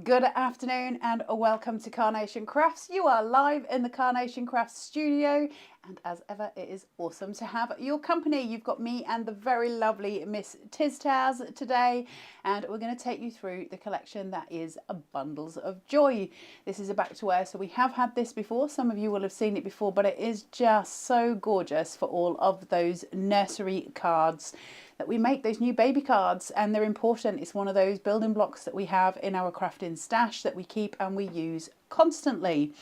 Good afternoon and welcome to Carnation Crafts. You are live in the Carnation Crafts studio, and as ever it is awesome to have your company. You've got me and the very lovely Miss Taz today, and we're going to take you through the collection that is Bundles of Joy. This is a back to wear, so we have had this before. Some of you will have seen it before, but it is just so gorgeous for all of those nursery cards that we make, those new baby cards, and they're important. It's one of those building blocks that we have in our crafting stash that we keep and we use constantly.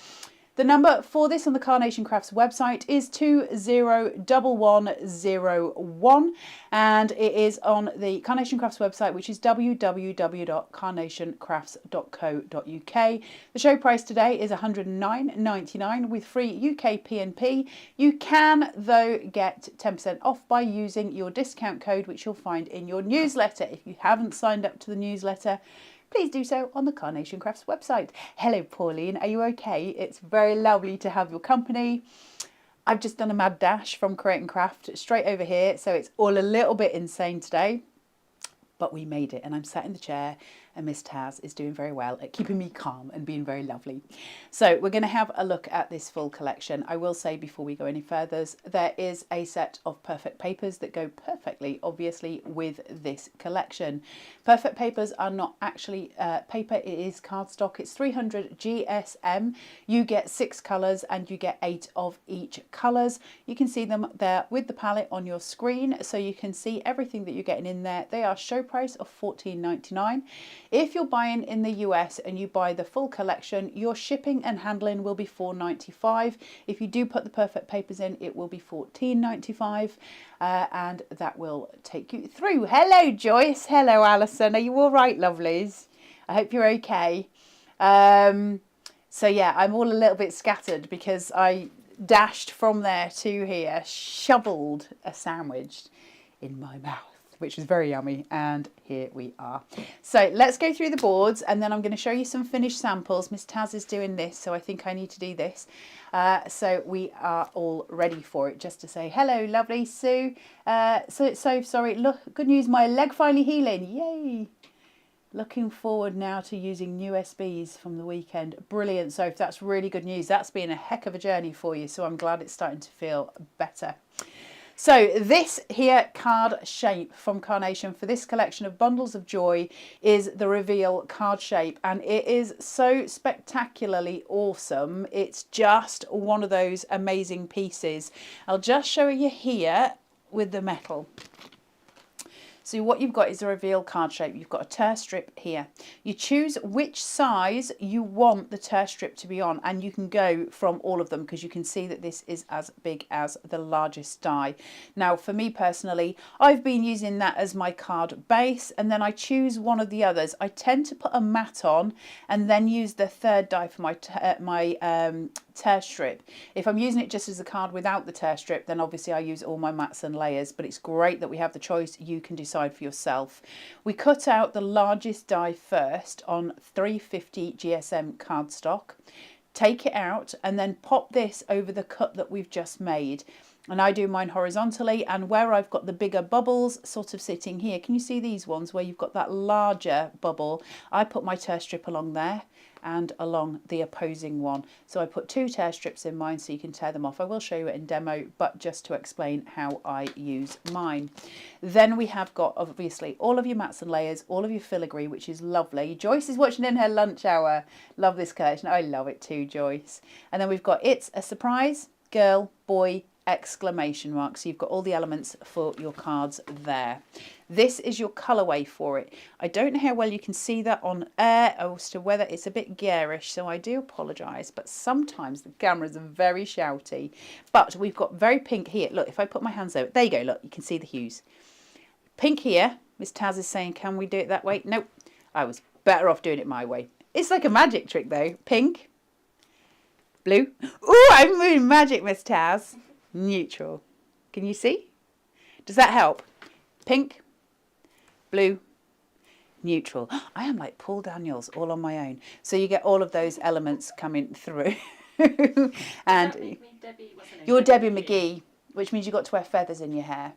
The number for this on the Carnation Crafts website is 201101, and it is on the Carnation Crafts website, which is www.carnationcrafts.co.uk. The show price today is £109.99 with free UK P&P. You can, though, get 10% off by using your discount code, which you'll find in your newsletter. If you haven't signed up to the newsletter, please do so on the Carnation Crafts website. Hello, Pauline. Are you okay? It's very lovely to have your company. I've just done a mad dash from Create and Craft straight over here, so it's all a little bit insane today, but we made it, and I'm sat in the chair, and Miss Taz is doing very well at keeping me calm and being very lovely. So we're going to have a look at this full collection. I will say before we go any further, there is a set of perfect papers that go perfectly, obviously, with this collection. Perfect papers are not actually paper, it is cardstock. It's 300 GSM. You get 6 colours and you get 8 of each colours. You can see them there with the palette on your screen, so you can see everything that you're getting in there. They are show price of $14.99. If you're buying in the US and you buy the full collection, your shipping and handling will be $4.95. If you do put the perfect papers in, it will be $14.95, and that will take you through. Hello, Joyce. Hello, Alison. Are you all right, lovelies? I hope you're okay. So yeah, I'm all a little bit scattered because I dashed from there to here, shoveled a sandwich in my mouth, which was very yummy, and here we are. So let's go through the boards, and then I'm going to show you some finished samples. Miss Taz is doing this, so I think I need to do this. So we are all ready for it. Just to say hello, lovely Sue. So sorry. Look, good news, my leg finally healing. Yay! Looking forward now to using new SBs from the weekend. Brilliant, Soph. That's really good news. That's been a heck of a journey for you, so I'm glad it's starting to feel better. So this here card shape from Carnation for this collection of Bundles of Joy is the reveal card shape, and it is so spectacularly awesome. It's just one of those amazing pieces. I'll just show you here with the metal. So what you've got is a reveal card shape. You've got a tear strip here. You choose which size you want the tear strip to be on, and you can go from all of them because you can see that this is as big as the largest die. Now, for me personally, I've been using that as my card base, and then I choose one of the others. I tend to put a mat on and then use the third die for my tear strip. If I'm using it just as a card without the tear strip, then obviously I use all my mats and layers, but it's great that we have the choice. You can decide for yourself. We cut out the largest die first on 350 GSM cardstock, take it out, and then pop this over the cut that we've just made. And I do mine horizontally, and where I've got the bigger bubbles sort of sitting here, can you see these ones where you've got that larger bubble? I put my tear strip along there and along the opposing one. So I put 2 tear strips in mine so you can tear them off. I will show you it in demo, but just to explain how I use mine. Then we have got obviously all of your mats and layers, all of your filigree, which is lovely. Joyce is watching in her lunch hour. Love this collection. I love it too, Joyce. And then we've got It's a Surprise, Girl, Boy, exclamation mark. So you've got all the elements for your cards there. This is your colourway for it. I don't know how well you can see that on air as to whether it's a bit garish, so I do apologise, but sometimes the cameras are very shouty. But we've got very pink here. Look, if I put my hands over, there you go, look, you can see the hues. Pink here. Miss Taz is saying, can we do it that way? Nope, I was better off doing it my way. It's like a magic trick though. Pink, blue. Ooh, I'm moving magic, Miss Taz. Neutral. Can you see? Does that help? Pink, blue, neutral. I am like Paul Daniels all on my own. So you get all of those elements coming through. And Debbie, you're Debbie McGee, which means you've got to wear feathers in your hair.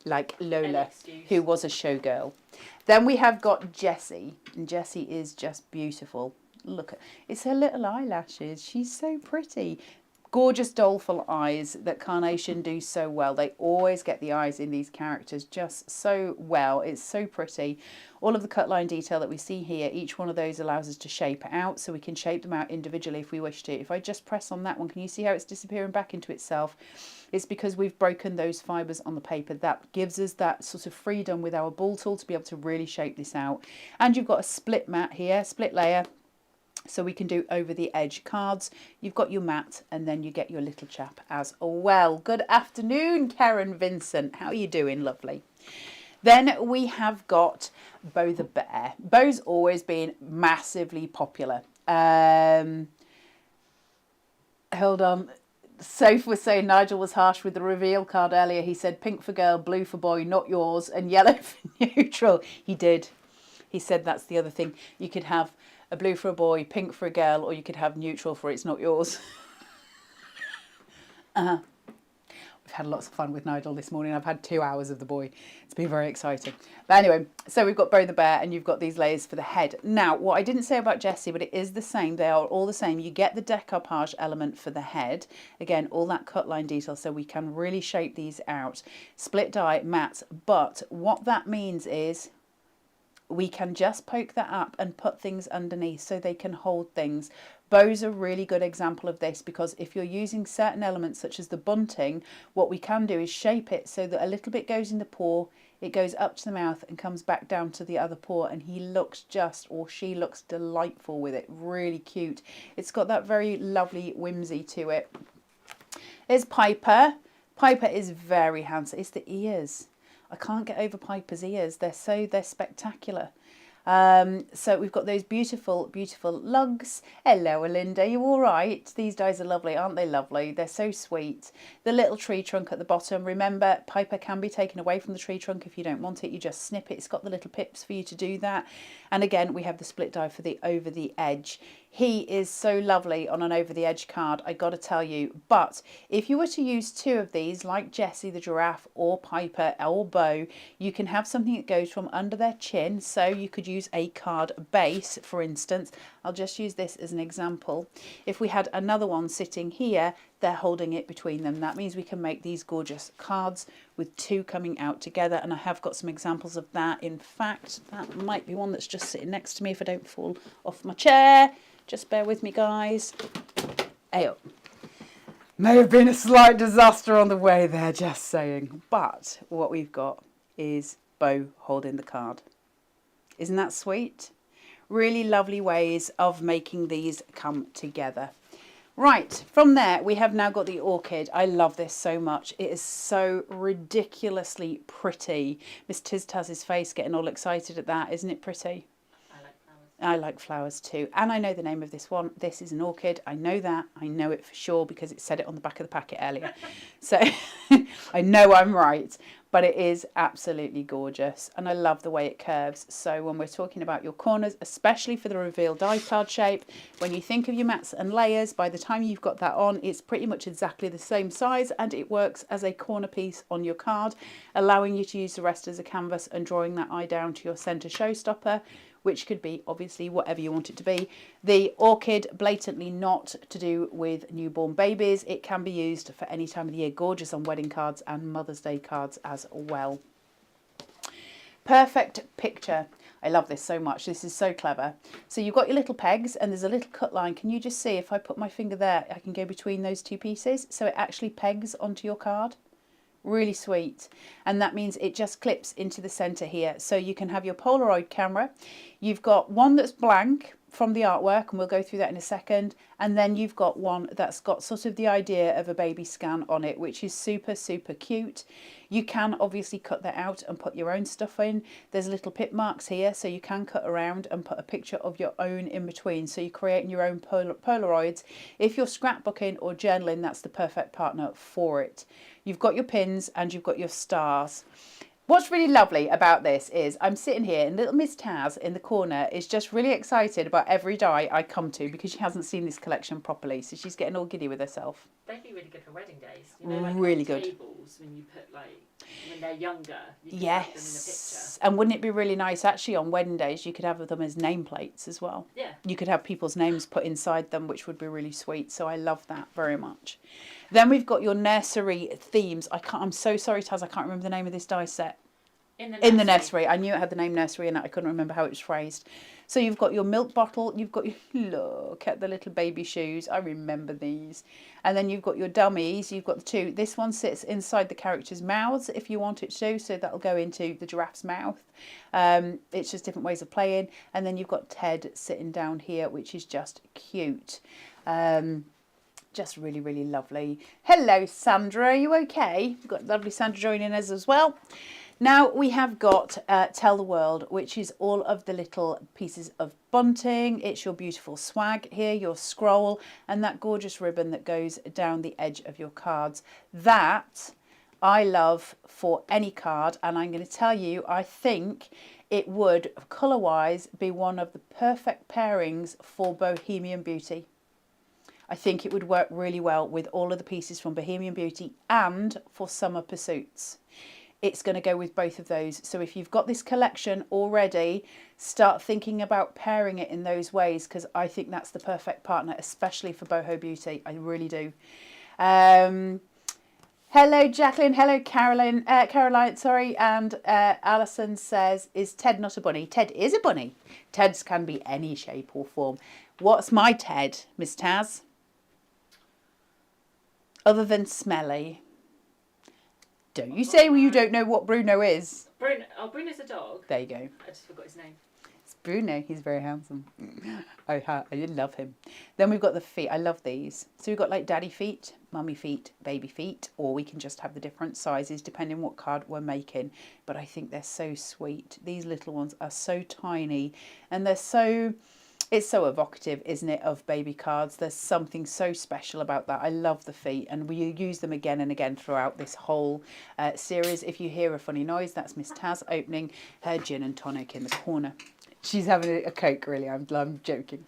like Lola, who was a showgirl. Then we have got Jessie, and Jessie is just beautiful. Look, it's her little eyelashes. She's so pretty. Gorgeous doleful eyes that Carnation do so well. They always get the eyes in these characters just so well. It's so pretty. All of the cut line detail that we see here, each one of those allows us to shape it out, so we can shape them out individually if we wish to. If I just press on that one, can you see how it's disappearing back into itself? It's because we've broken those fibres on the paper. That gives us that sort of freedom with our ball tool to be able to really shape this out. And you've got a split mat here, split layer, so we can do over the edge cards. You've got your mat, and then you get your little chap as well. Good afternoon, Karen Vincent. How are you doing? Lovely. Then we have got Bo the Bear. Bo's always been massively popular. Hold on. Soph was saying Nigel was harsh with the reveal card earlier. He said pink for girl, blue for boy, not yours, and yellow for neutral. He did. He said that's the other thing. You could have a blue for a boy, pink for a girl, or you could have neutral for it's not yours. We've had lots of fun with Nigel this morning. I've had 2 hours of the boy. It's been very exciting. But anyway, so we've got Bo the Bear, and you've got these layers for the head. Now, what I didn't say about Jessie, but it is the same. They are all the same. You get the decoupage element for the head. Again, all that cut line detail, so we can really shape these out. Split die, matte. But what that means is we can just poke that up and put things underneath so they can hold things. Bo's a really good example of this, because if you're using certain elements such as the bunting, what we can do is shape it so that a little bit goes in the paw, it goes up to the mouth and comes back down to the other paw, and he looks just, or she looks delightful with it. Really cute. It's got that very lovely whimsy to it. There's Piper. Piper is very handsome. It's the ears. I can't get over Piper's ears. They're spectacular. So we've got those beautiful, beautiful lugs. Hello, Alinda. You all right? These guys are lovely, aren't they lovely? They're so sweet. The little tree trunk at the bottom. Remember, Piper can be taken away from the tree trunk if you don't want it. You just snip it. It's got the little pips for you to do that. And again, we have the split die for the over the edge. He is so lovely on an over the edge card, I got to tell you. But if you were to use two of these, like Jessie the giraffe or Piper or Bo, you can have something that goes from under their chin. So you could use a card base, for instance. I'll just use this as an example. If we had another one sitting here, they're holding it between them. That means we can make these gorgeous cards with two coming out together. And I have got some examples of that. In fact, that might be one that's just sitting next to me if I don't fall off my chair. Just bear with me, guys. Ayo. May have been a slight disaster on the way there, just saying. But what we've got is Bo holding the card. Isn't that sweet? Really lovely ways of making these come together. Right, from there, we have now got the orchid. I love this so much. It is so ridiculously pretty. Miss Tiztaz's face getting all excited at that. Isn't it pretty? I like flowers too. And I know the name of this one. This is an orchid. I know that. I know it for sure because it said it on the back of the packet earlier. So I know I'm right. But it is absolutely gorgeous. And I love the way it curves. So when we're talking about your corners, especially for the reveal die card shape, when you think of your mats and layers, by the time you've got that on, it's pretty much exactly the same size. And it works as a corner piece on your card, allowing you to use the rest as a canvas and drawing that eye down to your centre showstopper, which could be obviously whatever you want it to be. The orchid, blatantly not to do with newborn babies. It can be used for any time of the year. Gorgeous on wedding cards and Mother's Day cards as well. Perfect picture. I love this so much. This is so clever. So you've got your little pegs and there's a little cut line. Can you just see if I put my finger there, I can go between those two pieces. So it actually pegs onto your card. Really sweet. And that means it just clips into the center here. So you can have your Polaroid camera. You've got one that's blank from the artwork, and we'll go through that in a second. And then you've got one that's got sort of the idea of a baby scan on it, which is super, super cute. You can obviously cut that out and put your own stuff in. There's little pip marks here, so you can cut around and put a picture of your own in between. So you're creating your own Polaroids. If you're scrapbooking or journaling, that's the perfect partner for it. You've got your pins and you've got your stars. What's really lovely about this is I'm sitting here and little Miss Taz in the corner is just really excited about every die I come to because she hasn't seen this collection properly. So she's getting all giddy with herself. They'd be really good for wedding days. You know, like really good. Tables when you put like When they're younger, you can Yes. have them in a picture. And wouldn't it be really nice, actually, on wedding days, you could have them as nameplates as well. Yeah. You could have people's names put inside them, which would be really sweet. So I love that very much. Then we've got your nursery themes. I'm so sorry, Taz, I can't remember the name of this die set. In the nursery. I knew it had the name nursery in it. I couldn't remember how it was phrased. So you've got your milk bottle. You've got your, look at the little baby shoes. I remember these. And then you've got your dummies. You've got the two. This one sits inside the characters' mouths if you want it to. So that'll go into the giraffe's mouth. It's just different ways of playing. And then you've got Ted sitting down here, which is just cute. Just really, really lovely. Hello, Sandra. Are you okay? We've got lovely Sandra joining us as well. Now we have got Tell the World, which is all of the little pieces of bunting. It's your beautiful swag here, your scroll, and that gorgeous ribbon that goes down the edge of your cards. That I love for any card, and I'm going to tell you, I think it would, colour-wise, be one of the perfect pairings for Bohemian Beauty. I think it would work really well with all of the pieces from Bohemian Beauty and for Summer Pursuits. It's going to go with both of those. So if you've got this collection already, start thinking about pairing it in those ways, because I think that's the perfect partner, especially for Boho Beauty. I really do. Hello, Jacqueline. Hello, Caroline. Sorry. And Alison says, is Ted not a bunny? Ted is a bunny. Teds can be any shape or form. What's my Ted, Miss Taz? Other than smelly. Don't you say you don't know what Bruno is. Bruno's a dog. There you go. I just forgot his name. It's Bruno. He's very handsome. I love him. Then we've got the feet. I love these. So we've got like daddy feet, mummy feet, baby feet, or we can just have the different sizes depending on what card we're making. But I think they're so sweet. These little ones are so tiny and they're so... It's so evocative, isn't it, of baby cards? There's something so special about that. I love the feet, and we use them again and again throughout this whole series. If you hear a funny noise, that's Miss Taz opening her gin and tonic in the corner. She's having a Coke, really. I'm joking.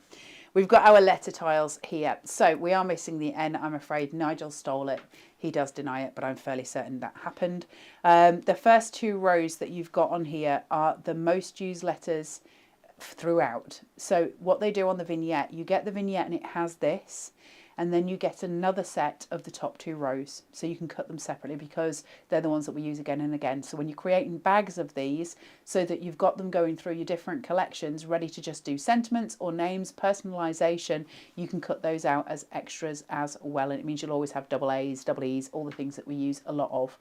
We've got our letter tiles here. So we are missing the N, I'm afraid. Nigel stole it. He does deny it, but I'm fairly certain that happened. The first two rows that you've got on here are the most used letters throughout. So what they do on the vignette, you get the vignette and it has this, and then you get another set of the top two rows, so you can cut them separately because they're the ones that we use again and again. So when you're creating bags of these, so that you've got them going through your different collections ready to just do sentiments or names, personalization, you can cut those out as extras as well, and it means you'll always have double A's, double E's, all the things that we use a lot of.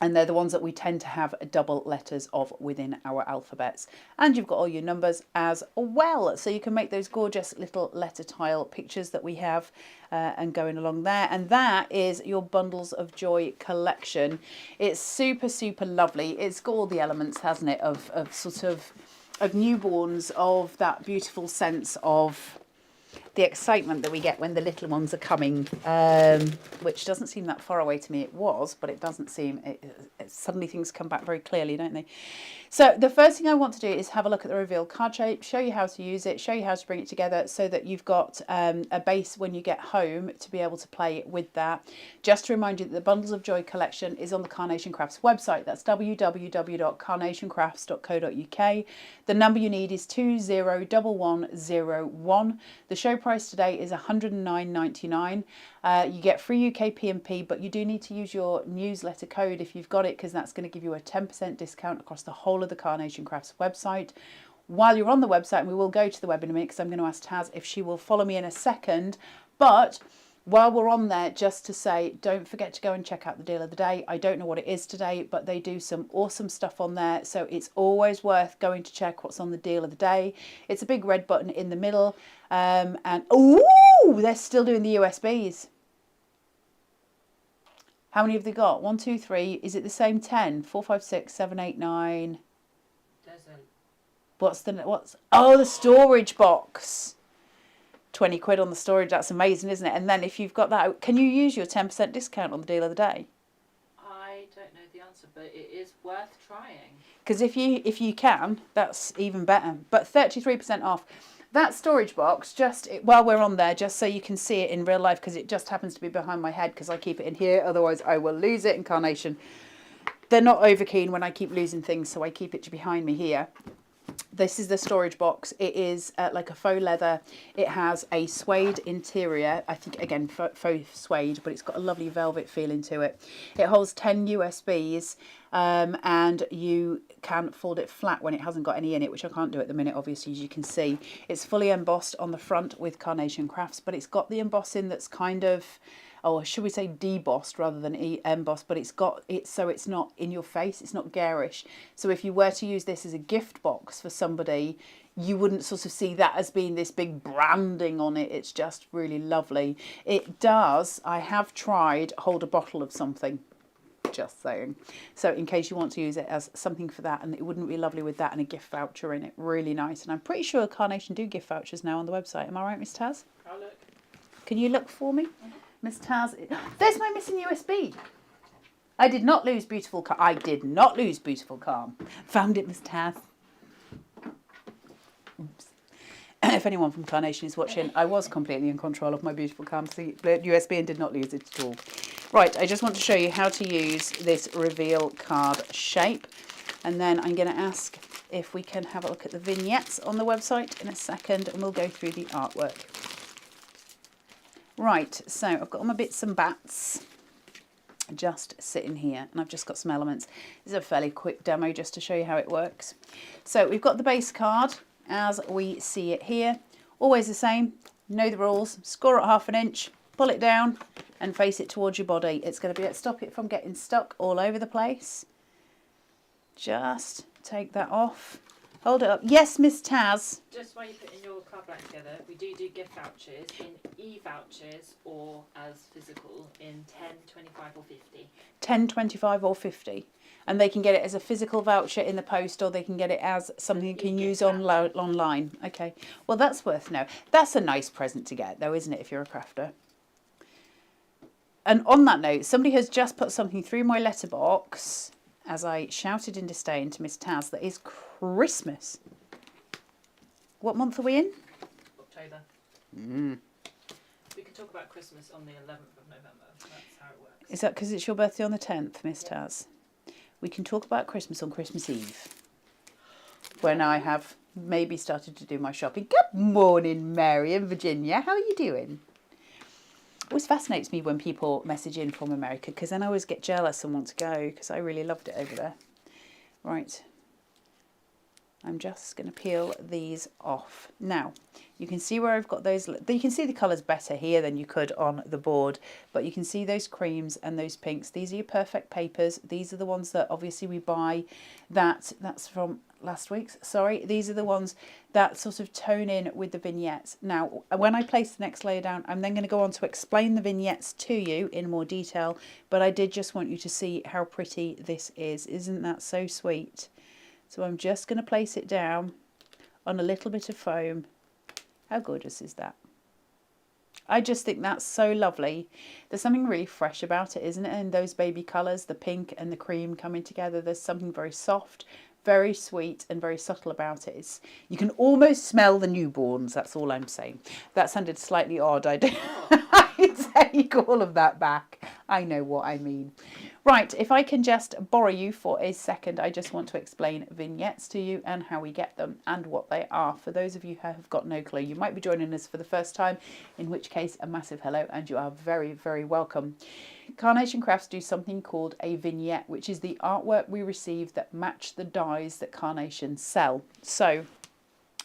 And they're the ones that we tend to have double letters of within our alphabets. And you've got all your numbers as well. So you can make those gorgeous little letter tile pictures that we have and going along there. And that is your Bundles of Joy collection. It's super, super lovely. It's got all the elements, hasn't it, of newborns, of that beautiful sense of the excitement that we get when the little ones are coming, which doesn't seem that far away to me. It was, but it doesn't seem, suddenly things come back very clearly, don't they? So the first thing I want to do is have a look at the reveal card shape, show you how to use it, show you how to bring it together so that you've got a base when you get home to be able to play with that. Just to remind you that the Bundles of Joy collection is on the Carnation Crafts website. That's www.carnationcrafts.co.uk. The number you need is 201101. The show price today is £109.99. You get free UK P&P, but you do need to use your newsletter code if you've got it, because that's going to give you a 10% discount across the whole of the Carnation Crafts website. While you're on the website, and we will go to the web in a minute because I'm going to ask Taz if she will follow me in a second, but while we're on there, just to say, don't forget to go and check out the deal of the day. I don't know what it is today, but they do some awesome stuff on there. So it's always worth going to check what's on the deal of the day. It's a big red button in the middle. And, ooh, they're still doing the USBs. How many have they got? 1, 2, 3. Is it the same 10? 4, 5, 6, 7, 8, 9. What's, oh, the storage box. 20 quid on the storage, that's amazing, isn't it? And then if you've got that, can you use your 10% discount on the deal of the day? I don't know the answer, but it is worth trying. Because if you can, that's even better. But 33% off. that storage box, just while we're on there, just so you can see it in real life, because it just happens to be behind my head because I keep it in here. Otherwise, I will lose it. And Carnation, they're not over keen when I keep losing things, so I keep it behind me here. This is the storage box. It is like a faux leather. It has a suede interior. I think, again, faux suede, but it's got a lovely velvet feeling to it. It holds 10 USBs, and you can fold it flat when it hasn't got any in it, which I can't do at the minute, obviously, as you can see. It's fully embossed on the front with Carnation Crafts, but it's got the embossing that's kind of, oh, should we say debossed rather than embossed, but it's got it so it's not in your face, it's not garish. So if you were to use this as a gift box for somebody, you wouldn't sort of see that as being this big branding on it. It's just really lovely. It does, I have tried, hold a bottle of something, just saying. So in case you want to use it as something for that, and it wouldn't be lovely with that and a gift voucher in it. Really nice. And I'm pretty sure Carnation do gift vouchers now on the website. Am I right, Miss Taz? I'll look. Can you look for me? Miss Taz, there's my missing USB. I did not lose Beautiful Calm. I did not lose Beautiful Calm. Found it, Miss Taz. Oops. If anyone from Carnation is watching, I was completely in control of my Beautiful Calm USB and did not lose it at all. Right, I just want to show you how to use this reveal card shape. And then I'm going to ask if we can have a look at the vignettes on the website in a second, and we'll go through the artwork. Right, so I've got all my bits and bats just sitting here, and I've just got some elements. This is a fairly quick demo just to show you how it works. So we've got the base card as we see it here. Always the same, know the rules, score at 1/2 inch, pull it down and face it towards your body. It's going to stop it from getting stuck all over the place. Just take that off. Hold it up. Yes, Miss Taz. Just while you're putting your card back together, we do gift vouchers in e-vouchers or as physical in 10, 25 or 50. 10, 25 or 50. And they can get it as a physical voucher in the post, or they can get it as something you can use online. Okay. Well, that's worth knowing. That's a nice present to get, though, isn't it, if you're a crafter? And on that note, somebody has just put something through my letterbox, as I shouted in disdain to Miss Taz, that is Christmas. What month are we in? October. We can talk about Christmas on the 11th of November. That's how it works. Is that because it's your birthday on the 10th, Miss Taz? We can talk about Christmas on Christmas Eve, when I have maybe started to do my shopping. Good morning, Mary and Virginia. How are you doing? It always fascinates me when people message in from America, because then I always get jealous and want to go, because I really loved it over there. Right. I'm just going to peel these off. Now, you can see where I've got those. You can see the colours better here than you could on the board, but you can see those creams and those pinks. These are your perfect papers. These are the ones that obviously we buy. That's from last week's. Sorry, these are the ones that sort of tone in with the vignettes. Now, when I place the next layer down, I'm then going to go on to explain the vignettes to you in more detail, but I did just want you to see how pretty this is. Isn't that so sweet? So I'm just going to place it down on a little bit of foam. How gorgeous is that? I just think that's so lovely. There's something really fresh about it, isn't it? And those baby colours, the pink and the cream coming together, there's something very soft, very sweet and very subtle about it. You can almost smell the newborns, that's all I'm saying. That sounded slightly odd. I take all of that back. I know what I mean. Right, if I can just borrow you for a second, I just want to explain vignettes to you and how we get them and what they are. For those of you who have got no clue, you might be joining us for the first time, in which case a massive hello and you are very, very welcome. Carnation Crafts do something called a vignette, which is the artwork we receive that match the dies that Carnation sell. So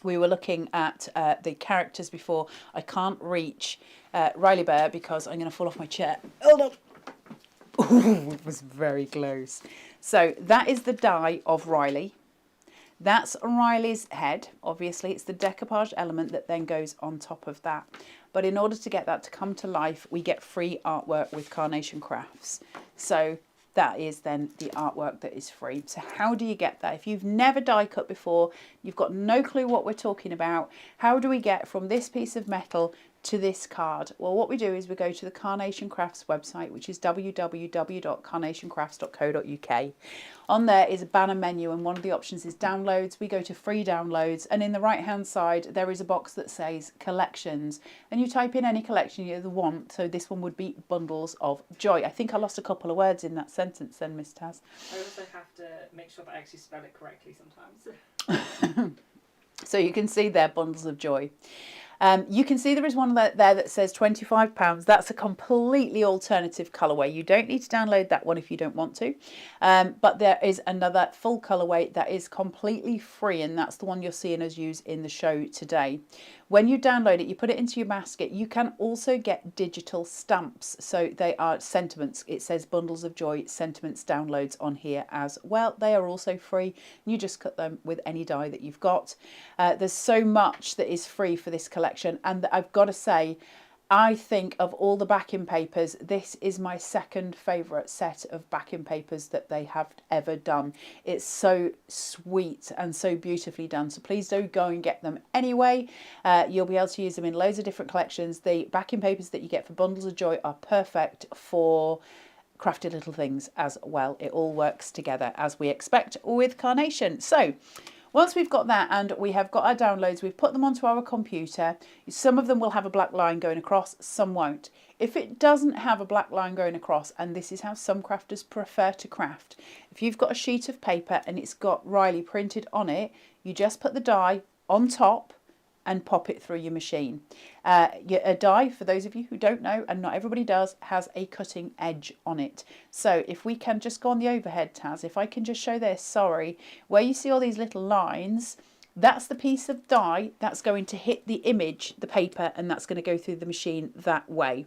we were looking at the characters before. I can't reach Riley Bear because I'm going to fall off my chair. Hold on. Ooh, it was very close. So that is the die of Riley. That's Riley's head. Obviously, it's the decoupage element that then goes on top of that. But in order to get that to come to life, we get free artwork with Carnation Crafts. So that is then the artwork that is free. So how do you get that? If you've never die cut before, you've got no clue what we're talking about, how do we get from this piece of metal to this card? Well, what we do is we go to the Carnation Crafts website, which is www.carnationcrafts.co.uk. On there is a banner menu, and one of the options is downloads. We go to free downloads, and in the right hand side there is a box that says collections, and you type in any collection you want. So this one would be Bundles of Joy. I think I lost a couple of words in that sentence then, Miss Taz. I also have to make sure that I actually spell it correctly sometimes. So you can see there, Bundles of Joy. You can see there is one there that says £25. That's a completely alternative colourway. You don't need to download that one if you don't want to. But there is another full colourway that is completely free, and that's the one you're seeing us use in the show today. When you download it, you put it into your basket. You can also get digital stamps. So they are sentiments. It says Bundles of Joy sentiments downloads on here as well. They are also free. You just cut them with any die that you've got. There's so much that is free for this collection, and I've got to say, I think of all the backing papers, this is my second favourite set of backing papers that they have ever done. It's so sweet and so beautifully done. So please do go and get them anyway. You'll be able to use them in loads of different collections. The backing papers that you get for Bundles of Joy are perfect for crafty little things as well. It all works together as we expect with Carnation. So once we've got that and we have got our downloads, we've put them onto our computer. Some of them will have a black line going across, some won't. If it doesn't have a black line going across, and this is how some crafters prefer to craft, if you've got a sheet of paper and it's got Riley printed on it, you just put the die on top and pop it through your machine. A die, for those of you who don't know, and not everybody does, has a cutting edge on it. So if we can just go on the overhead, Taz, if I can just show this, sorry, where you see all these little lines, that's the piece of die that's going to hit the image, the paper, and that's going to go through the machine that way.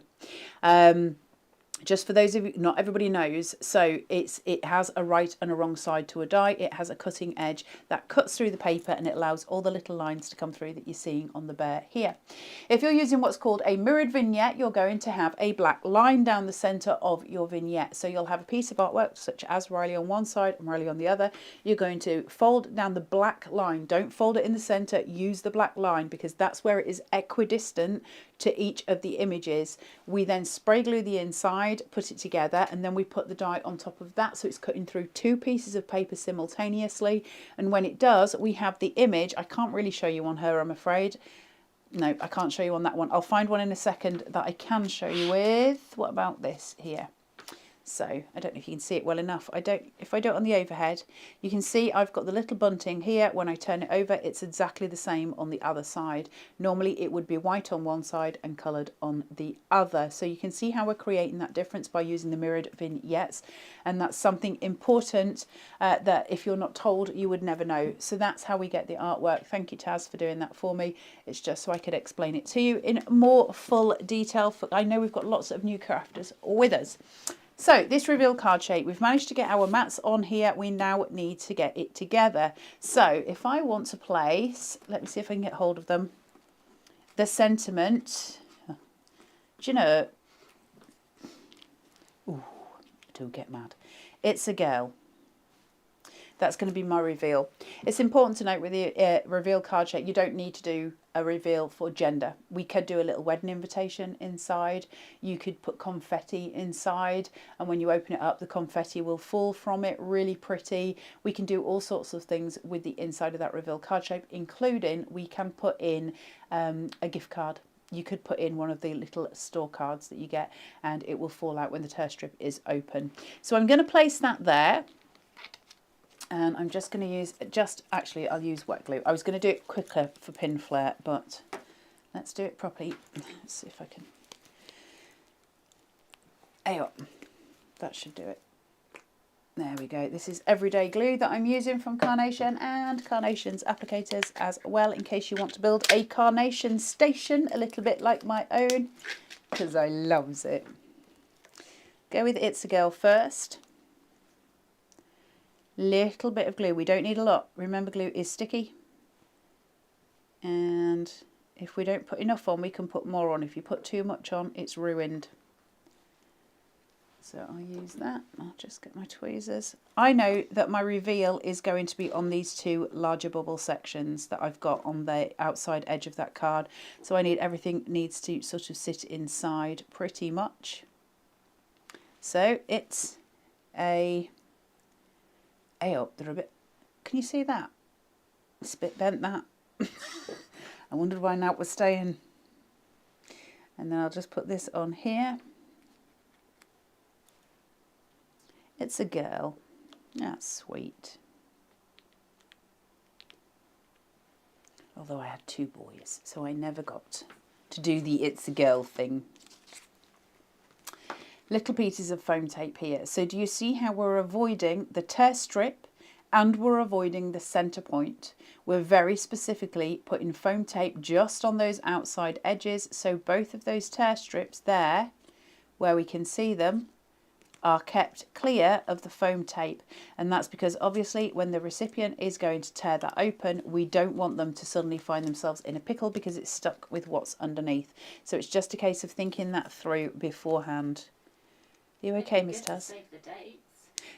Just for those of you, not everybody knows, so it has a right and a wrong side to a die. It has a cutting edge that cuts through the paper, and it allows all the little lines to come through that you're seeing on the bear here. If you're using what's called a mirrored vignette, you're going to have a black line down the centre of your vignette. So you'll have a piece of artwork such as Riley on one side and Riley on the other. You're going to fold down the black line. Don't fold it in the centre, use the black line, because that's where it is equidistant to each of the images. We then spray glue the inside, put it together, and then we put the die on top of that, so it's cutting through two pieces of paper simultaneously. And when it does, we have the image. I can't really show you on her, I'm afraid. No, I can't show you on that one. I'll find one in a second that I can show you with. What about this here? So I don't know if you can see it well enough. If I do it on the overhead, you can see I've got the little bunting here. When I turn it over, it's exactly the same on the other side. Normally it would be white on one side and coloured on the other. So you can see how we're creating that difference by using the mirrored vignettes. And that's something important that if you're not told, you would never know. So that's how we get the artwork. Thank you, Taz, for doing that for me. It's just so I could explain it to you in more full detail. I know we've got lots of new crafters with us. So this reveal card shape, we've managed to get our mats on here. We now need to get it together. So if I want to place, let me see if I can get hold of them, the sentiment, do you know, ooh, don't get mad. It's a girl. That's going to be my reveal. It's important to note with the reveal card shape, you don't need to do a reveal for gender. We could do a little wedding invitation inside. You could put confetti inside, and when you open it up, the confetti will fall from it. Really pretty. We can do all sorts of things with the inside of that reveal card shape, including we can put in a gift card. You could put in one of the little store cards that you get, and it will fall out when the tear strip is open. So I'm going to place that there. And I'm just going to use, actually I'll use wet glue. I was going to do it quicker for pin flare, but let's do it properly. Let's see if I can. There you go. That should do it. There we go. This is everyday glue that I'm using from Carnation, and Carnation's applicators as well, in case you want to build a Carnation station, a little bit like my own, because I loves it. Go with It's a Girl first. Little bit of glue. We don't need a lot. Remember, glue is sticky. And if we don't put enough on, we can put more on. If you put too much on, it's ruined. So I'll use that. I'll just get my tweezers. I know that my reveal is going to be on these two larger bubble sections that I've got on the outside edge of that card. So I need everything needs to sort of sit inside pretty much. So it's a up there a bit. Can you see that? It's a bit bent, that. I wondered why that was staying. And then I'll just put this on here. It's a girl. That's sweet. Although I had two boys, so I never got to do the it's a girl thing. Little pieces of foam tape here. So do you see how we're avoiding the tear strip and we're avoiding the centre point? We're very specifically putting foam tape just on those outside edges, so both of those tear strips there, where we can see them, are kept clear of the foam tape. And that's because obviously when the recipient is going to tear that open, we don't want them to suddenly find themselves in a pickle because it's stuck with what's underneath. So it's just a case of thinking that through beforehand. Are you okay, Miss Taz? Save the dates.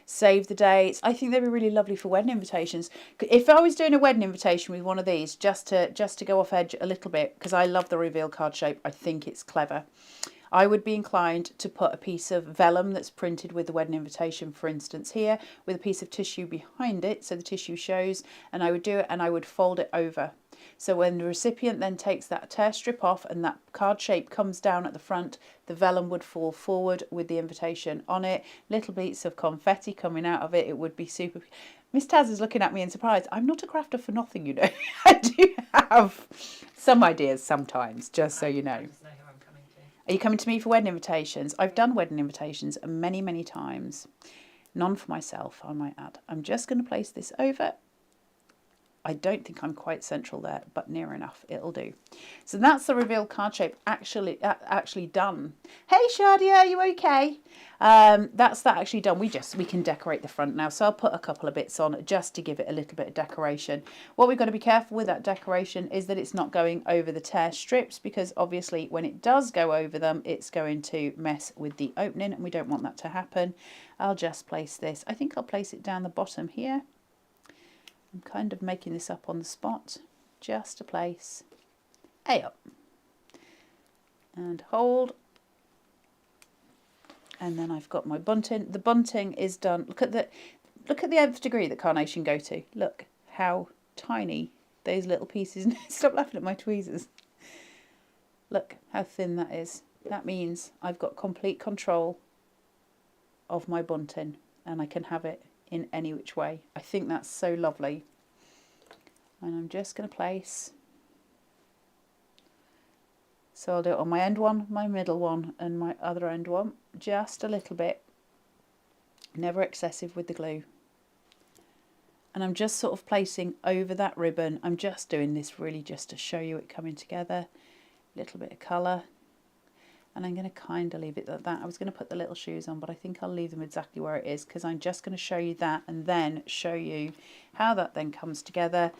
Save the dates. I think they'd be really lovely for wedding invitations. If I was doing a wedding invitation with one of these, just to go off edge a little bit, because I love the reveal card shape, I think it's clever. I would be inclined to put a piece of vellum that's printed with the wedding invitation, for instance, here, with a piece of tissue behind it, so the tissue shows, and I would do it and I would fold it over. So when the recipient then takes that tear strip off and that card shape comes down at the front, the vellum would fall forward with the invitation on it, little bits of confetti coming out of it. It would be super. Miss Taz is looking at me in surprise. I'm not a crafter for nothing, you know. I do have some ideas sometimes, just so you know. Are you coming to me for wedding invitations? I've done wedding invitations many, many times. None for myself, I might add. I'm just going to place this over. I don't think I'm quite central there, but near enough. It'll do. So that's the reveal card shape actually done. Hey Shadia, are you okay? That's that actually done. We can decorate the front now. So I'll put a couple of bits on just to give it a little bit of decoration. What we've got to be careful with that decoration is that it's not going over the tear strips, because obviously when it does go over them, it's going to mess with the opening and we don't want that to happen. I'll just place this. I think I'll place it down the bottom here. I'm kind of making this up on the spot, just to place A up and hold, and then I've got my bunting. The bunting is done. Look at the nth degree that Carnation go to. Look how tiny those little pieces. Stop laughing at my tweezers. Look how thin that is. That means I've got complete control of my bunting and I can have it in any which way. I think that's so lovely. And I'm just going to place, so I'll do it on my end one, my middle one and my other end one, just a little bit, never excessive with the glue. And I'm just sort of placing over that ribbon. I'm just doing this really just to show you it coming together, a little bit of colour. And I'm going to kind of leave it like that. I was going to put the little shoes on, but I think I'll leave them exactly where it is, because I'm just going to show you that and then show you how that then comes together.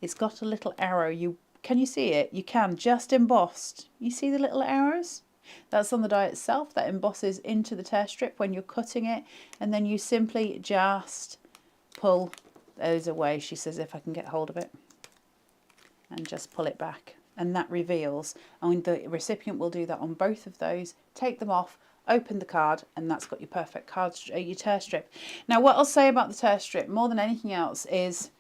It's got a little arrow. Can you see it? You can, just embossed. You see the little arrows? That's on the die itself. That embosses into the tear strip when you're cutting it. And then you simply just pull those away, she says, if I can get hold of it. And just pull it back. And that reveals, and the recipient will do that on both of those, take them off, open the card, and that's got your perfect card, your tear strip. Now what I'll say about the tear strip more than anything else is,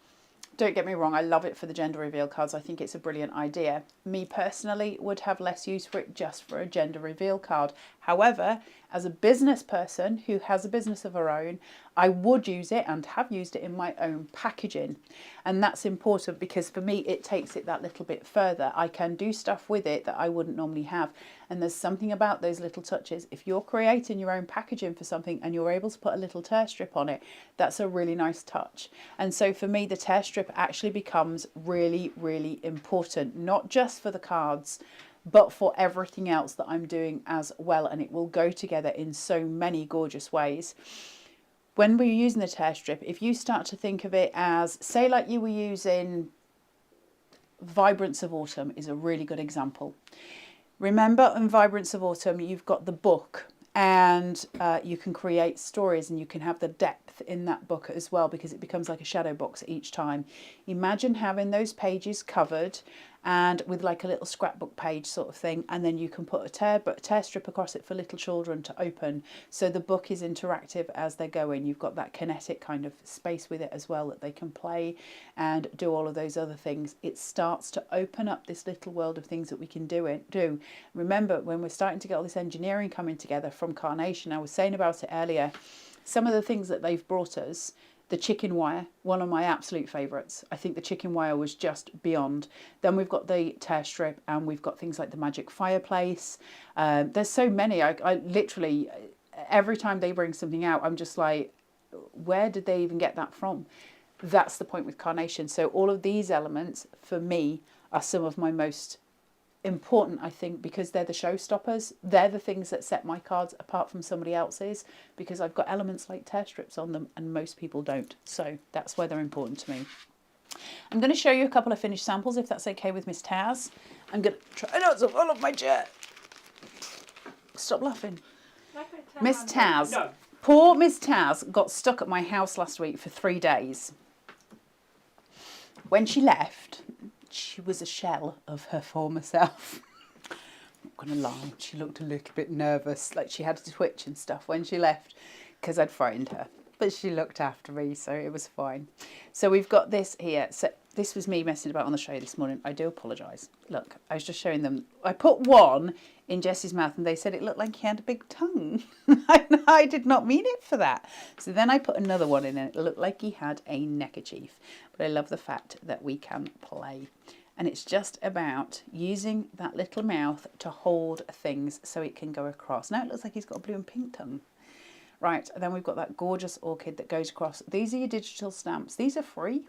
don't get me wrong, I love it for the gender reveal cards. I think it's a brilliant idea. Me personally would have less use for it just for a gender reveal card. However, as a business person who has a business of her own, I would use it and have used it in my own packaging. And that's important because for me, it takes it that little bit further. I can do stuff with it that I wouldn't normally have. And there's something about those little touches. If you're creating your own packaging for something and you're able to put a little tear strip on it, that's a really nice touch. And so for me, the tear strip actually becomes really, really important, not just for the cards, but for everything else that I'm doing as well. And it will go together in so many gorgeous ways. When we're using the tear strip, if you start to think of it as, say like you were using Vibrance of Autumn is a really good example. Remember in Vibrance of Autumn, you've got the book And you can create stories, and you can have the depth in that book as well, because it becomes like a shadow box each time. Imagine having those pages covered and with like a little scrapbook page sort of thing, and then you can put a tear strip across it for little children to open, so the book is interactive as they're going. You've got that kinetic kind of space with it as well, that they can play and do all of those other things. It starts to open up this little world of things that we can do. Remember, when we're starting to get all this engineering coming together from Carnation, I was saying about it earlier, some of the things that they've brought us. The chicken wire, one of my absolute favourites. I think the chicken wire was just beyond. Then we've got the tear strip, and we've got things like the magic fireplace. There's so many. I literally, every time they bring something out, I'm just like, where did they even get that from? That's the point with Carnation. So all of these elements, for me, are some of my most important, I think, because they're the showstoppers. They're the things that set my cards apart from somebody else's, because I've got elements like tear strips on them and most people don't. So that's why they're important to me. I'm going to show you a couple of finished samples, if that's okay with Miss Taz. I'm going to try not to fall off my chair. Stop laughing. Miss Taz. No. Poor Miss Taz got stuck at my house last week for 3 days. When she left, she was a shell of her former self. I'm not going to lie, she looked a little bit nervous, like she had to twitch and stuff when she left, because I'd frightened her. But she looked after me, so it was fine. So we've got this here. So this was me messing about on the show this morning. I do apologise. Look, I was just showing them. I put one in Jessie's mouth and they said it looked like he had a big tongue. I did not mean it for that. So then I put another one in and it looked like he had a neckerchief. But I love the fact that we can play. And it's just about using that little mouth to hold things so it can go across. Now it looks like he's got a blue and pink tongue. Right, and then we've got that gorgeous orchid that goes across. These are your digital stamps. These are free.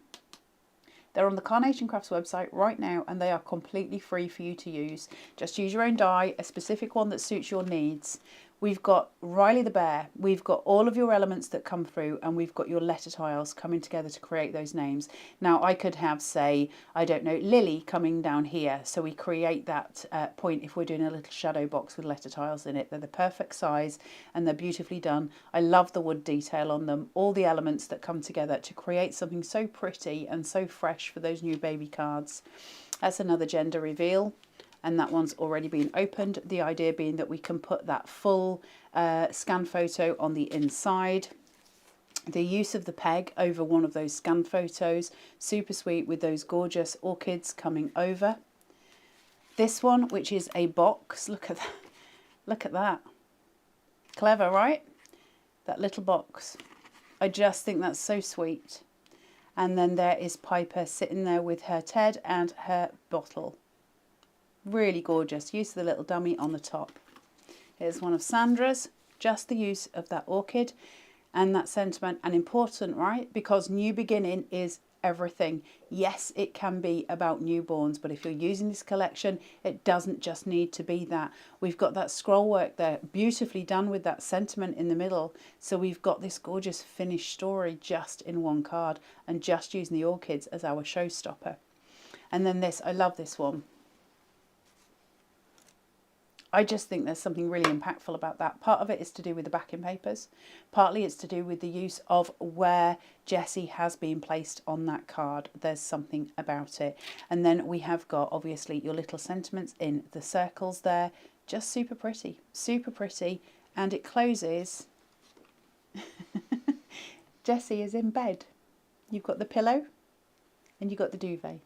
They're on the Carnation Crafts website right now, and they are completely free for you to use. Just use your own die, a specific one that suits your needs. We've got Riley the Bear. We've got all of your elements that come through, and we've got your letter tiles coming together to create those names. Now, I could have, say, I don't know, Lily coming down here. So we create that point if we're doing a little shadow box with letter tiles in it. They're the perfect size, and they're beautifully done. I love the wood detail on them. All the elements that come together to create something so pretty and so fresh for those new baby cards. That's another gender reveal. And that one's already been opened. The idea being that we can put that full scan photo on the inside. The use of the peg over one of those scan photos, super sweet with those gorgeous orchids coming over. This one, which is a box, look at that. Look at that. Clever, right? That little box. I just think that's so sweet. And then there is Piper sitting there with her Ted and her bottle. Really gorgeous. Use of the little dummy on the top. Here's one of Sandra's. Just the use of that orchid and that sentiment. And important, right? Because new beginning is everything. Yes, it can be about newborns, but if you're using this collection, it doesn't just need to be that. We've got that scroll work there, beautifully done with that sentiment in the middle. So we've got this gorgeous finished story just in one card, and just using the orchids as our showstopper. And then this, I love this one. I just think there's something really impactful about that. Part of it is to do with the backing papers. Partly it's to do with the use of where Jessie has been placed on that card. There's something about it. And then we have got, obviously, your little sentiments in the circles there. Just super pretty. Super pretty. And it closes. Jessie is in bed. You've got the pillow and you've got the duvet.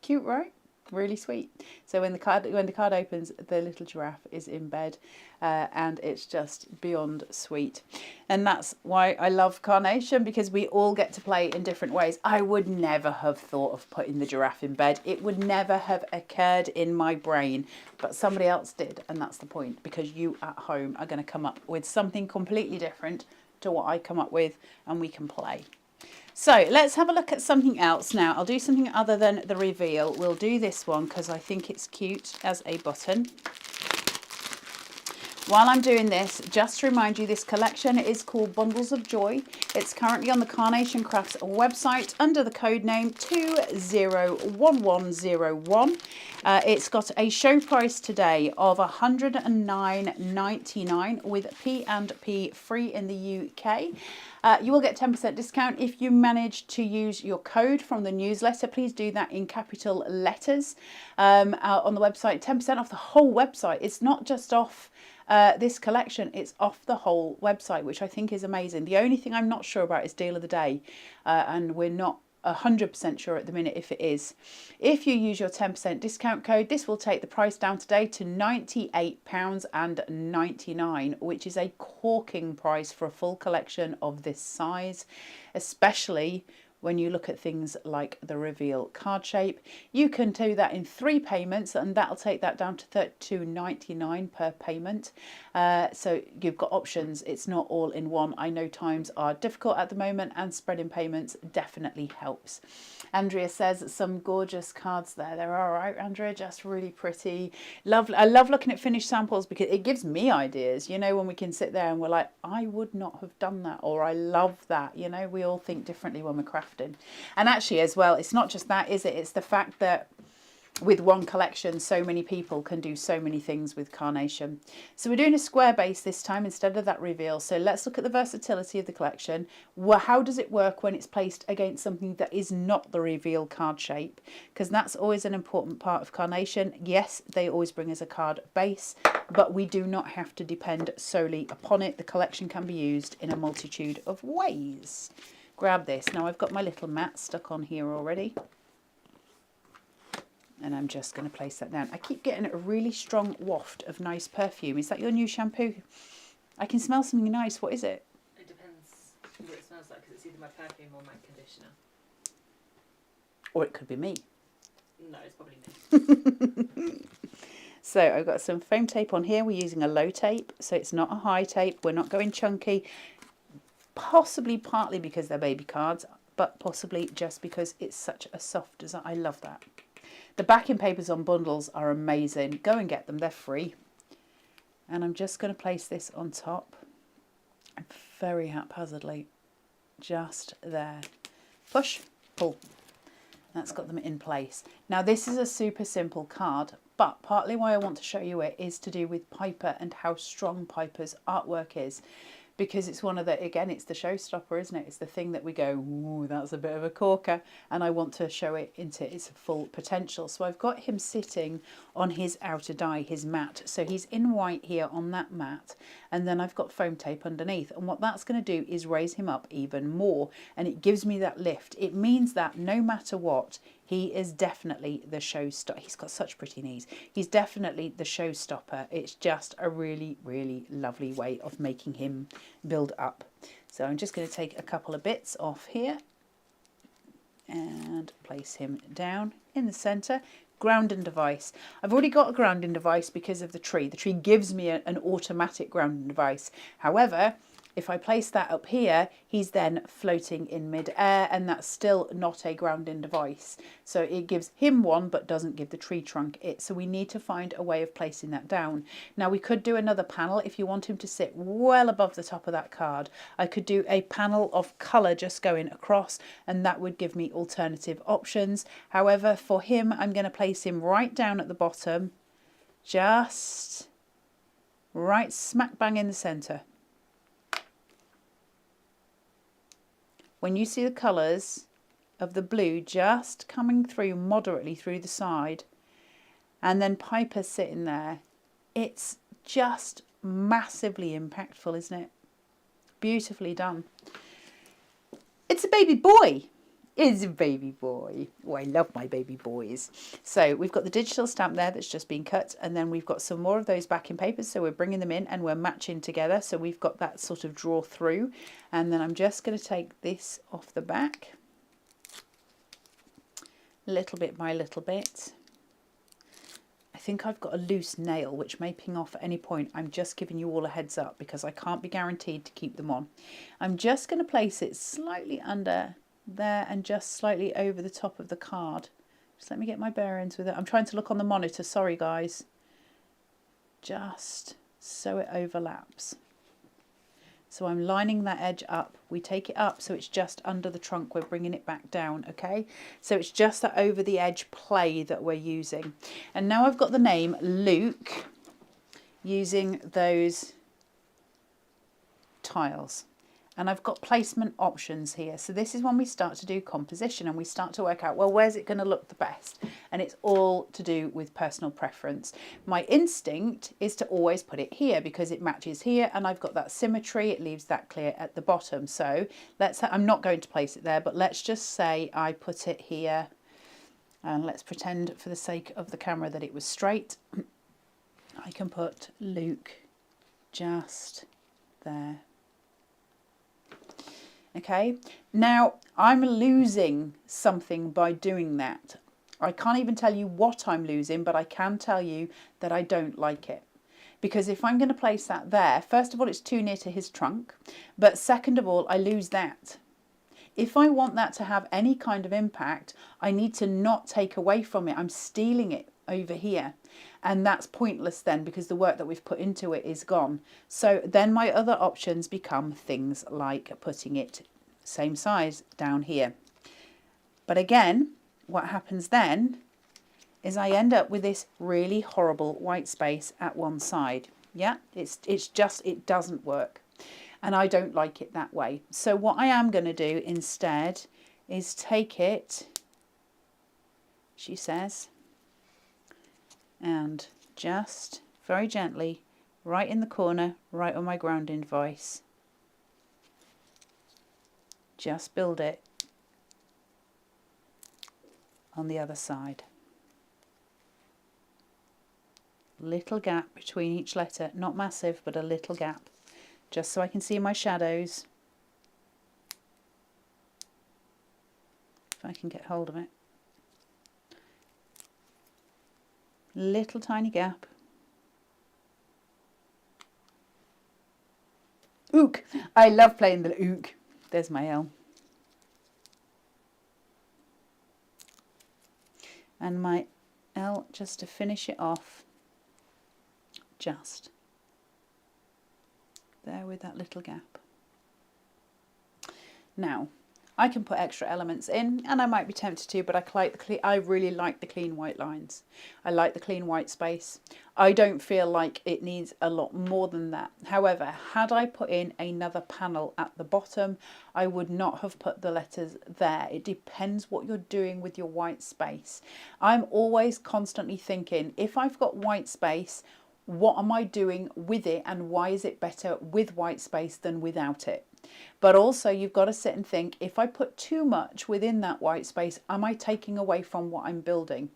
Cute, right? Really sweet. So when the card opens, the little giraffe is in bed, and it's just beyond sweet. And that's why I love Carnation, because we all get to play in different ways. I would never have thought of putting the giraffe in bed. It would never have occurred in my brain, but somebody else did, and that's the point, because you at home are going to come up with something completely different to what I come up with, and we can play. So let's have a look at something else now. I'll do something other than the reveal. We'll do this one because I think it's cute as a button. While I'm doing this, just to remind you, this collection is called Bundles of Joy. It's currently on the Carnation Crafts website under the code name 201101. It's got a show price today of $109.99 with P&P free in the UK. You will get 10% discount if you manage to use your code from the newsletter. Please do that in capital letters on the website. 10% off the whole website. It's not just off this collection, it's off the whole website, which I think is amazing. The only thing I'm not sure about is deal of the day, and we're not 100% sure at the minute if it is. If you use your 10% discount code, this will take the price down today to £98.99, which is a corking price for a full collection of this size, especially when you look at things like the reveal card shape. You can do that in 3 payments, and that'll take that down to $32.99 per payment. So you've got options. It's not all in one. I know times are difficult at the moment, and spreading payments definitely helps. Andrea says some gorgeous cards there. They're all right, Andrea, just really pretty. Lovely. I love looking at finished samples because it gives me ideas, you know, when we can sit there and we're like, I would not have done that, or I love that. You know, we all think differently when we're crafting. And actually as well, it's not just that, is it? It's the fact that with one collection, so many people can do so many things with Carnation. So we're doing a square base this time instead of that reveal. So let's look at the versatility of the collection. Well, how does it work when it's placed against something that is not the reveal card shape? Because that's always an important part of Carnation. Yes, they always bring us a card base, but we do not have to depend solely upon it. The collection can be used in a multitude of ways. Grab this. Now I've got my little mat stuck on here already. And I'm just going to place that down. I keep getting a really strong waft of nice perfume. Is that your new shampoo? I can smell something nice. What is it? It depends what it smells like, because it's either my perfume or my conditioner. Or it could be me. No, it's probably me. So I've got some foam tape on here. We're using a low tape, so it's not a high tape. We're not going chunky. Possibly partly because they're baby cards, but possibly just because it's such a soft design. I love that. The backing papers on bundles are amazing. Go and get them, they're free. And I'm just going to place this on top very haphazardly, just there. Push, pull. That's got them in place. Now this is a super simple card, but partly why I want to show you it is to do with Piper and how strong Piper's artwork is. Because it's one of the, again, it's the showstopper, isn't it? It's the thing that we go, ooh, that's a bit of a corker. And I want to show it into its full potential. So I've got him sitting on his outer die, his mat. So he's in white here on that mat. And then I've got foam tape underneath. And what that's going to do is raise him up even more. And it gives me that lift. It means that no matter what, he is definitely the showstopper. He's got such pretty knees. He's definitely the showstopper. It's just a really, really lovely way of making him build up. So I'm just going to take a couple of bits off here and place him down in the centre. Grounding device. I've already got a grounding device because of the tree. The tree gives me an automatic grounding device. However, if I place that up here, he's then floating in mid-air, and that's still not a grounding device. So it gives him one, but doesn't give the tree trunk it. So we need to find a way of placing that down. Now we could do another panel if you want him to sit well above the top of that card. I could do a panel of colour just going across, and that would give me alternative options. However, for him, I'm going to place him right down at the bottom, just right smack bang in the centre. When you see the colours of the blue just coming through moderately through the side, and then Piper sitting there, it's just massively impactful, isn't it? Beautifully done. It's a baby boy. It's a baby boy. Oh, I love my baby boys. So we've got the digital stamp there that's just been cut, and then we've got some more of those backing papers, so we're bringing them in and we're matching together. So we've got that sort of draw through, and then I'm just going to take this off the back, little bit by little bit. I think I've got a loose nail which may ping off at any point. I'm just giving you all a heads up because I can't be guaranteed to keep them on. I'm just going to place it slightly under there and just slightly over the top of the card. Just let me get my bearings with it. I'm trying to look on the monitor, sorry guys. Just so it overlaps. So I'm lining that edge up. We take it up so it's just under the trunk. We're bringing it back down, okay? So it's just that over the edge play that we're using. And now I've got the name Luke using those tiles. And I've got placement options here. So this is when we start to do composition and we start to work out, well, where's it going to look the best? And it's all to do with personal preference. My instinct is to always put it here because it matches here and I've got that symmetry. It leaves that clear at the bottom. So I'm not going to place it there, but let's just say I put it here. And let's pretend for the sake of the camera that it was straight. I can put Luke just there. Okay, now I'm losing something by doing that. I can't even tell you what I'm losing, but I can tell you that I don't like it. Because if I'm going to place that there, first of all, it's too near to his trunk. But second of all, I lose that. If I want that to have any kind of impact, I need to not take away from it. I'm stealing it over here. And that's pointless then because the work that we've put into it is gone. So then my other options become things like putting it same size down here. But again, what happens then is I end up with this really horrible white space at one side. Yeah, it's just, it doesn't work. And I don't like it that way. So what I am going to do instead is take it, she says, and just very gently, right in the corner, right on my grounding device, just build it on the other side. Little gap between each letter, not massive, but a little gap, just so I can see my shadows. If I can get hold of it. Little tiny gap. Ook! I love playing the ook. There's my L. And my L, just to finish it off, just there with that little gap. Now, I can put extra elements in, and I might be tempted to, but I really like the clean white lines. I like the clean white space. I don't feel like it needs a lot more than that. However, had I put in another panel at the bottom, I would not have put the letters there. It depends what you're doing with your white space. I'm always constantly thinking, if I've got white space, what am I doing with it, and why is it better with white space than without it? But also you've got to sit and think, if I put too much within that white space, am I taking away from what I'm building?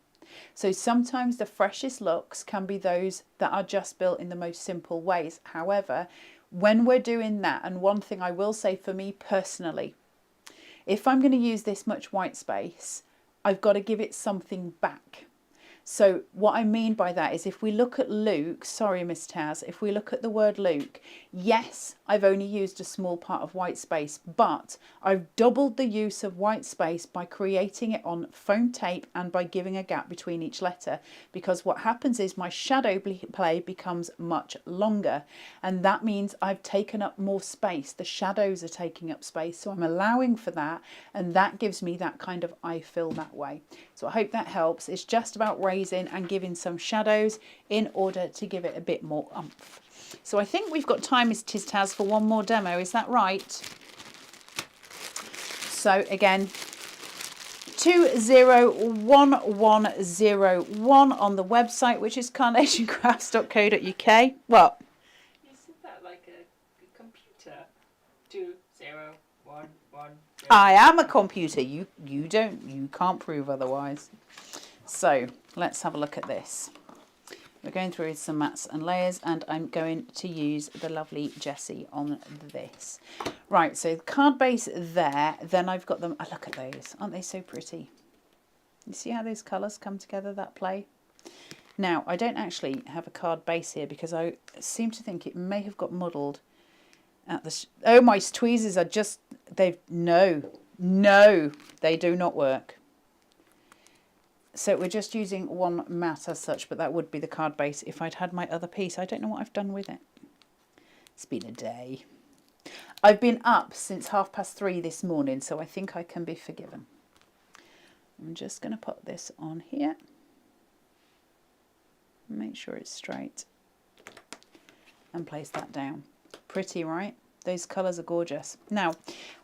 So sometimes the freshest looks can be those that are just built in the most simple ways. However, when we're doing that, and one thing I will say for me personally, if I'm going to use this much white space, I've got to give it something back. So what I mean by that is if we look at Luke, sorry Miss Taz, if we look at the word Luke, yes, I've only used a small part of white space, but I've doubled the use of white space by creating it on foam tape and by giving a gap between each letter, because what happens is my shadow play becomes much longer, and that means I've taken up more space. The shadows are taking up space, so I'm allowing for that, and that gives me that kind of I feel that way. So I hope that helps. It's just about raising and giving some shadows in order to give it a bit more oomph. So I think we've got time, Miss Taz, for one more demo. Is that right? So again, 201101 on the website, which is carnationcrafts.co.uk. What? You said that like a computer. 2011. I am a computer. You can't prove otherwise. So let's have a look at this. We're going through some mats and layers, and I'm going to use the lovely Jessie on this. Right, so the card base there, then I've got them. Oh, look at those. Aren't they so pretty? You see how those colours come together, that play? Now, I don't actually have a card base here because I seem to think it may have got muddled at the... Oh, my tweezers are just... No, they do not work. So we're just using one mat as such, but that would be the card base if I'd had my other piece. I don't know what I've done with it. It's been a day. I've been up since 3:30 this morning, so I think I can be forgiven. I'm just going to put this on here. Make sure it's straight. And place that down. Pretty, right? Those colours are gorgeous. Now,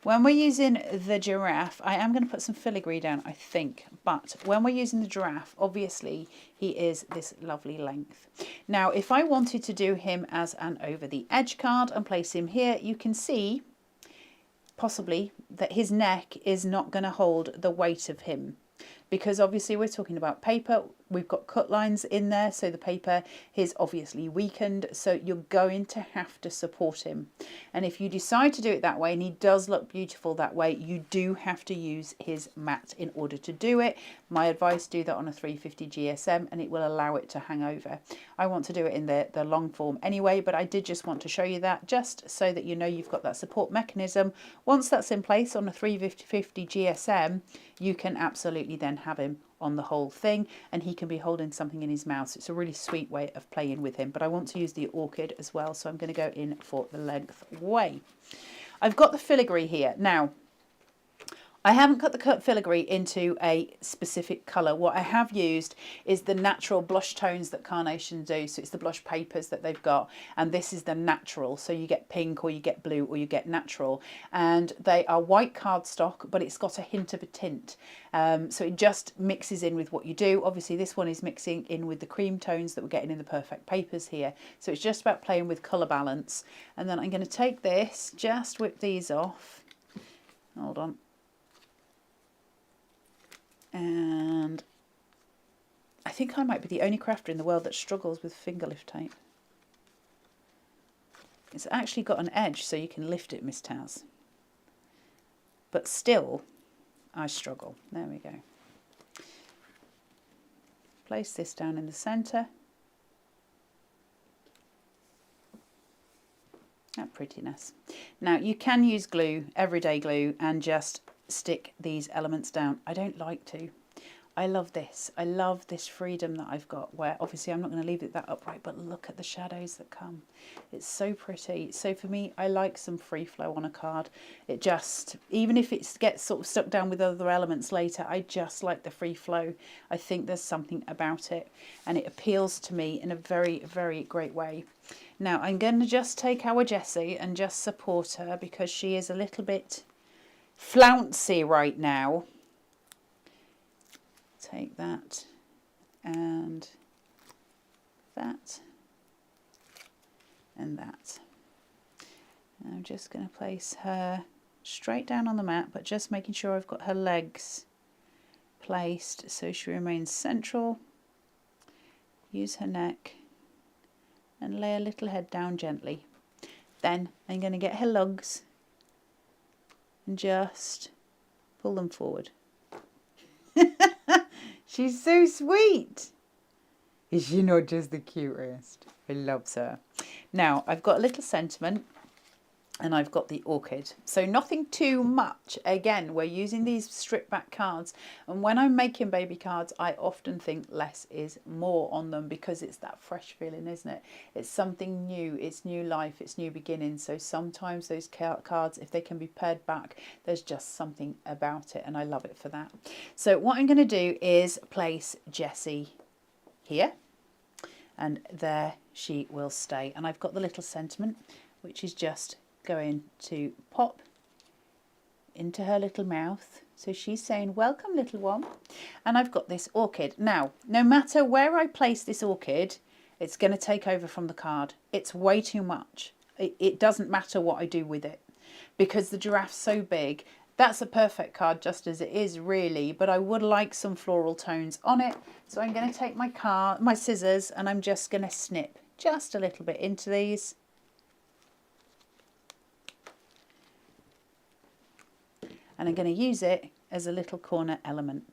when we're using the giraffe, I am going to put some filigree down, I think. But when we're using the giraffe, obviously, he is this lovely length. Now, if I wanted to do him as an over the edge card and place him here, you can see, possibly, that his neck is not going to hold the weight of him. Because obviously we're talking about paper, we've got cut lines in there, so the paper is obviously weakened, so you're going to have to support him. And if you decide to do it that way, and he does look beautiful that way, you do have to use his mat in order to do it. My advice, do that on a 350 GSM and it will allow it to hang over. I want to do it in the long form anyway, but I did just want to show you that just so that you know you've got that support mechanism. Once that's in place on a 350 GSM, you can absolutely then have him on the whole thing, and he can be holding something in his mouth. So it's a really sweet way of playing with him, but I want to use the orchid as well, so I'm going to go in for the length way. I've got the filigree here. Now, I haven't cut the cut filigree into a specific colour. What I have used is the natural blush tones that Carnation do. So it's the blush papers that they've got. And this is the natural. So you get pink or you get blue or you get natural. And they are white cardstock, but it's got a hint of a tint. So it just mixes in with what you do. Obviously, this one is mixing in with the cream tones that we're getting in the perfect papers here. So it's just about playing with colour balance. And then I'm going to take this, just whip these off. Hold on. And I think I might be the only crafter in the world that struggles with finger lift tape. It's actually got an edge so you can lift it, Miss Taz. But still, I struggle. There we go. Place this down in the centre. That prettiness. Now you can use glue, everyday glue, and just stick these elements down. I don't like to. I love this. I love this freedom that I've got, where obviously I'm not going to leave it that upright, but look at the shadows that come. It's so pretty. So for me, I like some free flow on a card. It just, even if it gets sort of stuck down with other elements later, I just like the free flow. I think there's something about it, and it appeals to me in a very, very great way. Now I'm going to just take our Jessie and just support her because she is a little bit flouncy right now. Take that and that and that. And I'm just going to place her straight down on the mat, but just making sure I've got her legs placed so she remains central. Use her neck and lay a little head down gently. Then I'm going to get her legs and just pull them forward. She's so sweet. Is she not just the cutest? I love her. Now, I've got a little sentiment and I've got the orchid. So nothing too much. Again, we're using these stripped back cards. And when I'm making baby cards, I often think less is more on them because it's that fresh feeling, isn't it? It's something new. It's new life. It's new beginnings. So sometimes those cards, if they can be pared back, there's just something about it. And I love it for that. So what I'm going to do is place Jessie here. And there she will stay. And I've got the little sentiment, which is just going to pop into her little mouth. So she's saying, welcome, little one. And I've got this orchid. Now, no matter where I place this orchid, it's going to take over from the card. It's way too much. It doesn't matter what I do with it because the giraffe's so big. That's a perfect card just as it is, really, but I would like some floral tones on it. So I'm going to take my scissors and I'm just going to snip just a little bit into these. And I'm going to use it as a little corner element,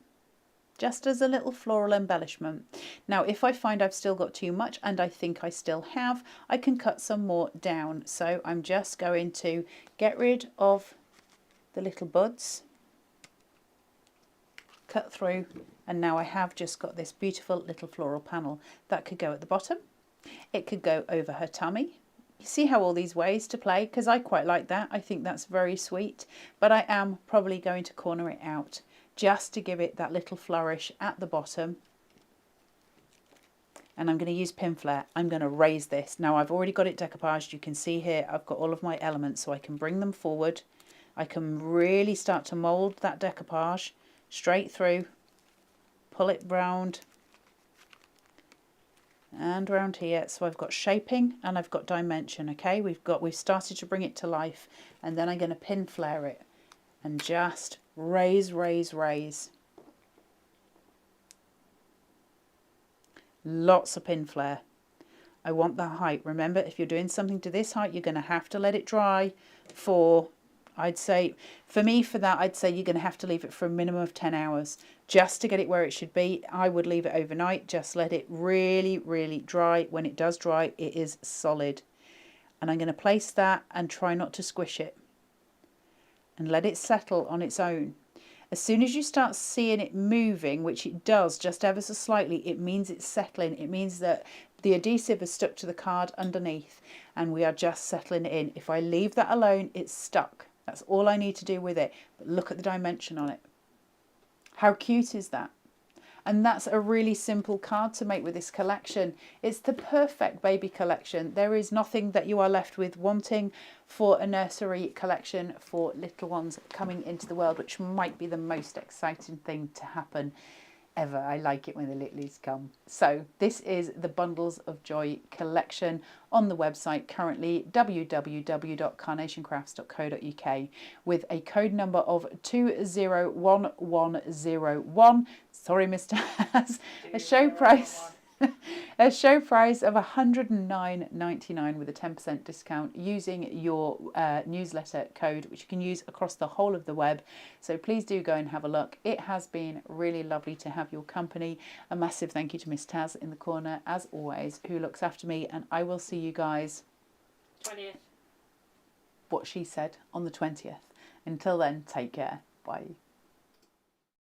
just as a little floral embellishment. Now, if I find I've still got too much, and I think I still have, I can cut some more down. So I'm just going to get rid of the little buds, cut through, and now I have just got this beautiful little floral panel that could go at the bottom. It could go over her tummy. You see how all these ways to play, because I quite like that. I think that's very sweet, but I am probably going to corner it out just to give it that little flourish at the bottom. And I'm going to use pin flare. I'm going to raise this. Now I've already got it decoupaged. You can see here I've got all of my elements, so I can bring them forward. I can really start to mould that decoupage straight through, pull it round and round here. So I've got shaping and I've got dimension. Okay, we've started to bring it to life, and then I'm going to pin flare it and just raise, raise, raise. Lots of pin flare. I want the height. Remember, if you're doing something to this height, you're going to have to let it dry for, I'd say, for me, for that, I'd say you're going to have to leave it for a minimum of 10 hours just to get it where it should be. I would leave it overnight. Just let it really, really dry. When it does dry, it is solid. And I'm going to place that and try not to squish it and let it settle on its own. As soon as you start seeing it moving, which it does just ever so slightly, it means it's settling. It means that the adhesive is stuck to the card underneath and we are just settling it in. If I leave that alone, it's stuck. That's all I need to do with it. But look at the dimension on it. How cute is that? And that's a really simple card to make with this collection. It's the perfect baby collection. There is nothing that you are left with wanting for a nursery collection for little ones coming into the world, which might be the most exciting thing to happen ever. I like it when the littlies come. So this is the Bundles of Joy collection on the website currently, www.carnationcrafts.co.uk, with a code number of 201101. Sorry, Mr. Has, a show price. A show price of $109.99 with a 10% discount using your newsletter code, which you can use across the whole of the web. So please do go and have a look. It has been really lovely to have your company. A massive thank you to Miss Taz in the corner, as always, who looks after me, and I will see you guys 20th. What she said on the 20th. Until then, take care. Bye.